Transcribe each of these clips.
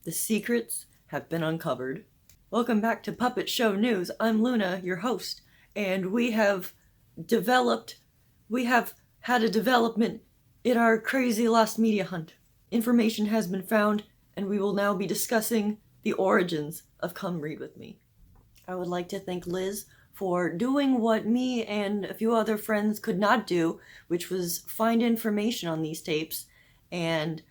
The secrets have been uncovered. Welcome back to Puppet Show News. I'm Luna, your host, and we have had a development in our crazy lost media hunt. Information has been found, and we will now be discussing the origins of Come Read With Me. I would like to thank Liz for doing what me and a few other friends could not do, which was find information on these tapes, and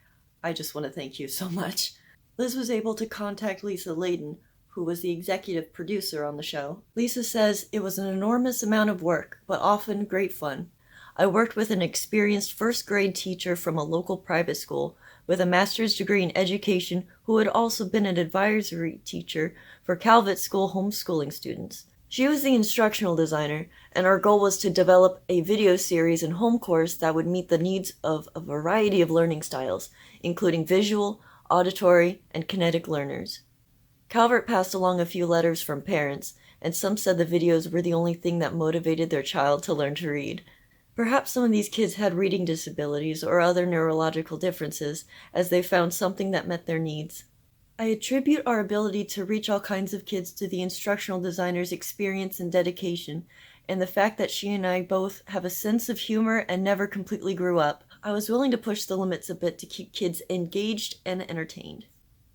I just want to thank you so much. Liz was able to contact Lisa Layden, who was the executive producer on the show. Lisa says it was an enormous amount of work, but often great fun. I worked with an experienced first-grade teacher from a local private school with a master's degree in education who had also been an advisory teacher for Calvert School homeschooling students. She was the instructional designer, and our goal was to develop a video series and home course that would meet the needs of a variety of learning styles, including visual, auditory, and kinetic learners. Calvert passed along a few letters from parents, and some said the videos were the only thing that motivated their child to learn to read. Perhaps some of these kids had reading disabilities or other neurological differences, as they found something that met their needs. I attribute our ability to reach all kinds of kids to the instructional designer's experience and dedication, and the fact that she and I both have a sense of humor and never completely grew up. I was willing to push the limits a bit to keep kids engaged and entertained.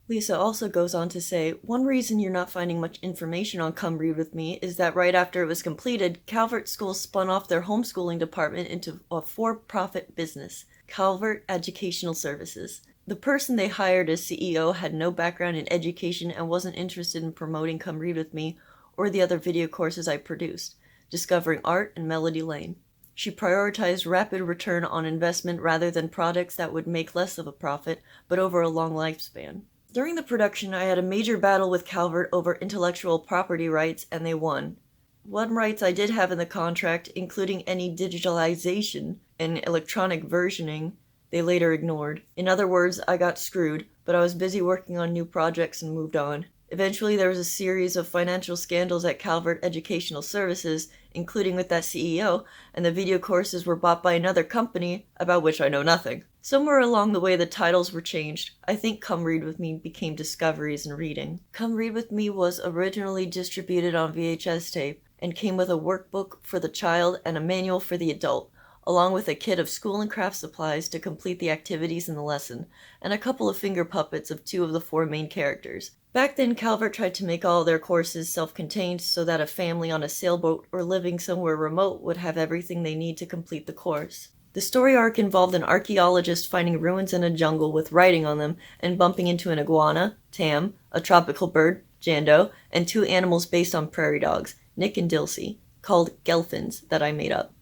Lisa also goes on to say, one reason you're not finding much information on Come Read With Me is that right after it was completed, Calvert School spun off their homeschooling department into a for-profit business, Calvert Educational Services. The person they hired as CEO had no background in education and wasn't interested in promoting Come Read With Me or the other video courses I produced, Discovering Art and Melody Lane. She prioritized rapid return on investment rather than products that would make less of a profit, but over a long lifespan. During the production, I had a major battle with Calvert over intellectual property rights, and they won. One rights I did have in the contract, including any digitalization and electronic versioning, they later ignored. In other words, I got screwed, but I was busy working on new projects and moved on. Eventually, there was a series of financial scandals at Calvert Educational Services, including with that CEO, and the video courses were bought by another company, about which I know nothing. Somewhere along the way, the titles were changed. I think Come Read With Me became Discoveries in Reading. Come Read With Me was originally distributed on VHS tape and came with a workbook for the child and a manual for the adult, along with a kit of school and craft supplies to complete the activities in the lesson, and a couple of finger puppets of 2 of the 4 main characters. Back then, Calvert tried to make all their courses self-contained so that a family on a sailboat or living somewhere remote would have everything they need to complete the course. The story arc involved an archaeologist finding ruins in a jungle with writing on them and bumping into an iguana, Tam, a tropical bird, Jando, and 2 animals based on prairie dogs, Nick and Dilsey, called gelfins, that I made up.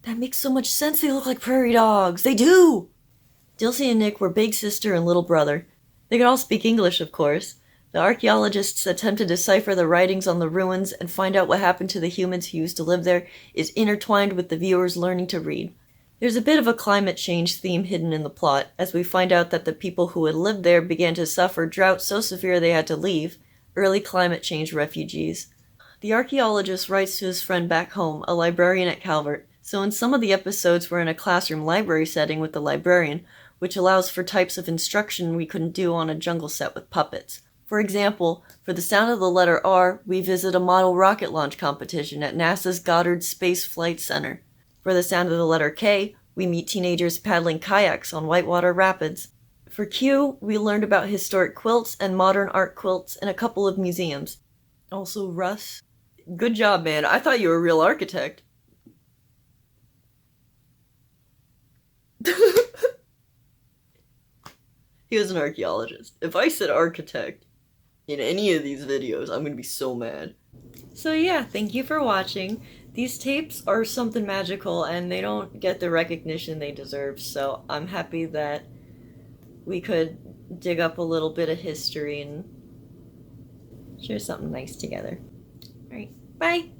That makes so much sense, they look like prairie dogs! They do! Dilsey and Nick were big sister and little brother. They could all speak English, of course. The archaeologists' attempt to decipher the writings on the ruins and find out what happened to the humans who used to live there is intertwined with the viewers learning to read. There's a bit of a climate change theme hidden in the plot, as we find out that the people who had lived there began to suffer drought so severe they had to leave, early climate change refugees. The archaeologist writes to his friend back home, a librarian at Calvert, so in some of the episodes we're in a classroom library setting with the librarian, which allows for types of instruction we couldn't do on a jungle set with puppets. For example, for the sound of the letter R, we visit a model rocket launch competition at NASA's Goddard Space Flight Center. For the sound of the letter K, we meet teenagers paddling kayaks on whitewater rapids. For Q, we learned about historic quilts and modern art quilts in a couple of museums. Also Russ. Good job, man. I thought you were a real architect. He was an archaeologist. If I said architect in any of these videos, I'm gonna be so mad. So yeah, thank you for watching. These tapes are something magical and they don't get the recognition they deserve, so I'm happy that we could dig up a little bit of history and share something nice together. Alright, bye!